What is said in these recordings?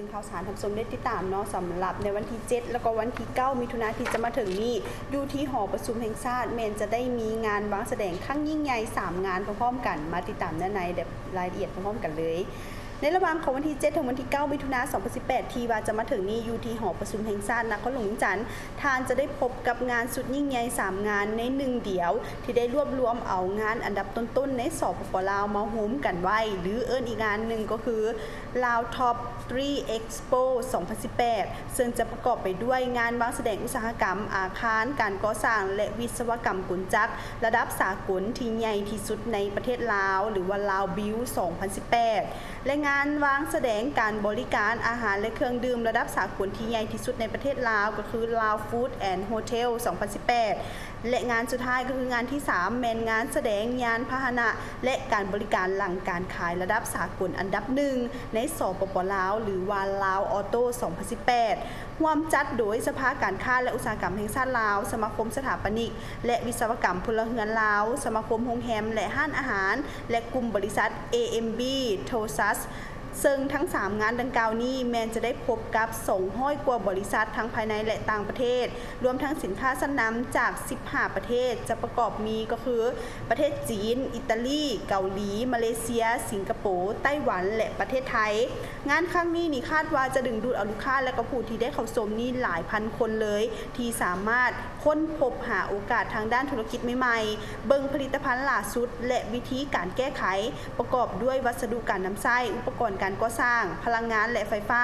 ดึงข่าวสารทำสมได้ติดตามเนาะสำหรับในวันที่7แล้วก็วันที่9มิถุนายนที่จะมาถึงนี้อยู่ที่หอประชุมแห่งชาติแมนจะได้มีงานวางแสดงครั้งยิ่งใหญ่3งานพร้อมๆกันมาติดตามในรายละเอียดพร้อมๆกันเลยในระหว่างของวันที่7ถึงวันที่9มิถุนายน2018ที่ว่าจะมาถึงนี้อยู่ที่หอประชุมแห่งชาตินครหลวงจันทร์ทานจะได้พบกับงานสุดยิ่งใหญ่3งานใน1เดียวที่ได้รวบรวมเอางานอันดับต้นๆในสปป.ลาวมาโฮมกันไว้หรืออีกงานหนึ่งก็คือลาวท็อป3 Expo 2018ซึ่งจะประกอบไปด้วยงานวางแสดงอุตสาหกรรมอาคารการก่อสร้างและวิศวกรรมกลจักรระดับสากลที่ใหญ่ที่สุดในประเทศลาวหรือว่าลาวบิว2018และงานวางแสดงการบริการอาหารและเครื่องดื่มระดับสากลที่ใหญ่ที่สุดในประเทศลาวก็คือลาวฟู้ดแอนด์โฮเทล2018และงานสุดท้ายก็คืองานที่3แมนงานแสดงยานพาหนะและการบริการหลังการขายระดับสากลอันดับ1ในสปป.ลาวหรือว่าลาวออโต้2018ร่วมจัดโดยสภาการค้าและอุตสาหกรรมแห่งชาติลาวสมาคมสถาปนิกและวิศวกรรมพลเรือนลาวสมาคมโรงแรมและห้านอาหารและกลุ่มบริษัท AMB TOSASซึ่งทั้ง3งานดังกล่าวนี้แมนจะได้พบกับ200 กว่าบริษัททั้งภายในและต่างประเทศรวมทั้งสินค้าชั้นนำจาก15ประเทศจะประกอบมีก็คือประเทศจีนอิตาลีเกาหลีมาเลเซียสิงคโปร์ไต้หวันและประเทศไทยงานครั้งนี้นี่คาดว่าจะดึงดูดเอาลูกค้าและก็ผู้ที่ได้เข้าชมนี่หลายพันคนเลยที่สามารถค้นพบหาโอกาสทางด้านธุรกิจใหม่ๆเบิ่งผลิตภัณฑ์ล่าสุดและวิธีการแก้ไขประกอบด้วยวัสดุการนำไส้อุปกรณ์การก่อสร้างพลังงานและไฟฟ้า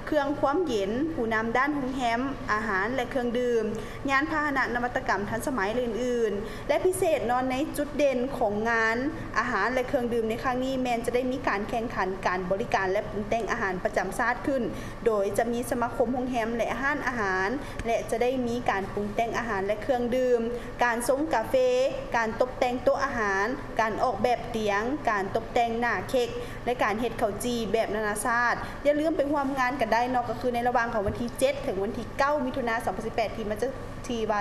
เครื่องความเย็นผู้นำด้านโรงแรมอาหารและเครื่องดื่มยานพาหนะนวัตกรรมทันสมัยอื่นๆและพิเศษนอนในจุดเด่นของงานอาหารและเครื่องดื่มในครั้งนี้แมนจะได้มีการแข่งขันการบริการและปรุงแต่งอาหารประจำชาติขึ้นโดยจะมีสมาคมโรงแรมและห้านอาหารและจะได้มีการปรุงแต่งอาหารและเครื่องดื่มการส่งกาแฟการตกแต่งโต๊ะอาหารการออกแบบเตียงการตกแต่งหน้าเค้กและการเฮ็ดข้าวจีแบบนานาชาติอย่าลืมไปร่วมงานกันได้เนาะก็คือในระหว่างของวันที่7ถึงวันที่9มิถุนายน2018ที่มันจะ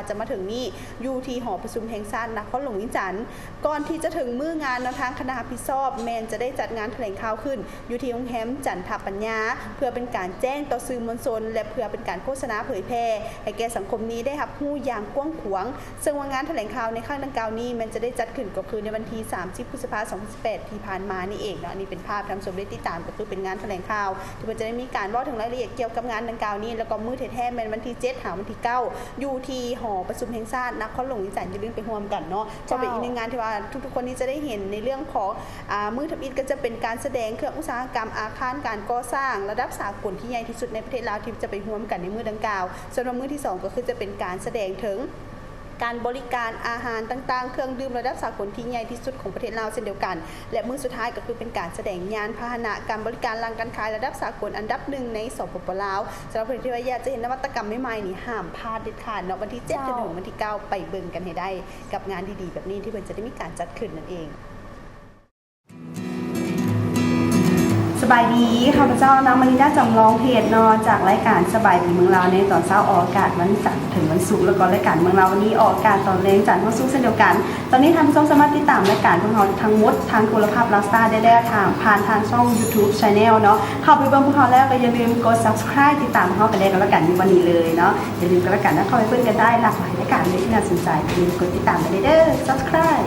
จะมาถึงนี่อยู่ที่หอประชุมแห่งชาตินครหลวงวิจันทร์ก่อนที่จะถึงมื้องานทางคณะพิซอบแมนจะได้จัดงานแถลงข่าวขึ้นอยู่ที่โรงแรมจันทปัญญาเพื่อเป็นการแจ้งต่อสื่อมวลชนและเพื่อเป็นการโฆษณาเผยแพร่ให้แก่สังคมนี้ได้รับรู้อย่างกว้างขวางซึ่งงานแถลงข่าวในครั้งดังกล่าวนี้มันจะได้จัดขึ้นก็คือในวันที่30พฤษภาคม2018ที่ผ่านมานี่เองเนาะอันนี้เป็นภาพทำสมได้ติดตามก็คือเป็นงานแถลงข่าวที่มันจะได้มีการเล่าถึงรายละเอียดเกี่ยวกับงานดังกล่าวนี้แล้วก็มื้อแท้ๆแม่นวันที่7หาวันที่9อยู่ที่หอประชุมแห่งชาตินครหลวงวิจันทร์อย่าลืมไปร่วมกันเนาะก็เป็นอีกหนึ่งงานที่ว่าทุกๆคนนี้จะได้เห็นในเรื่องของมื้อทับอิฐก็จะเป็นการแสดงเครื่องอุตสาหกรรมอาคารการก่อสร้างระดับสากลที่ใหญ่ที่สุดในประเทศลาวที่จะไปร่วมกันในมื้อดังกล่าวส่วนมื้อที่2ก็คือจะเป็นการแสดงถึงการบริการอาหารต่างๆเครื่องดื่มระดับสากลที่ใหญ่ที่สุดของประเทศลาวเช่นเดียวกันและมื้อสุดท้ายก็คือเป็นการแสดงยานพาหนะการบริการหลังการขายระดับสากลอันดับ1ในสปป.ลาวสำหรับคนที่ว่าอยากจะเห็นนวัตกรรมใหม่ๆนี่ห้ามพลาดเด็ดขาดเนาะวันที่7จนถึงวันที่9ไปเบิ่งกันให้ได้กับงานดีๆแบบนี้ที่เพิ่นจะได้มีการจัดขึ้นนั่นเองสบายดีข้าพเจ้านางมาริดาจำลองเพจนอจากรายการสบายดีเมืองลาวในตอนเช้าออกอากาศวันจันทร์ถึงวันศุกร์แล้วก็รายการเมืองลาววันนี้ออกอากาศตอนแรงจันทร์วันศุกร์เช่นเดียวกันตอนนี้ทางช่องสามารถติดตามรายการของเราทั้งหมดทางโทรภาพลาวสตาร์ได้แล้วทางผ่านทางช่อง YouTube Channel เนาะเข้าไปเบิ่งพวกเราแล้วก็อย่าลืมกด Subscribe ติดตามพวกเรากันได้กันแล้วกันในวันนี้เลยเนาะอย่าลืมกันแล้วกันนะเข้าไปเพิ่นกันได้หลากหลายรายการเลยที่น่าสนใจอย่าลืมกดติดตามกันได้เด้อ Subscribe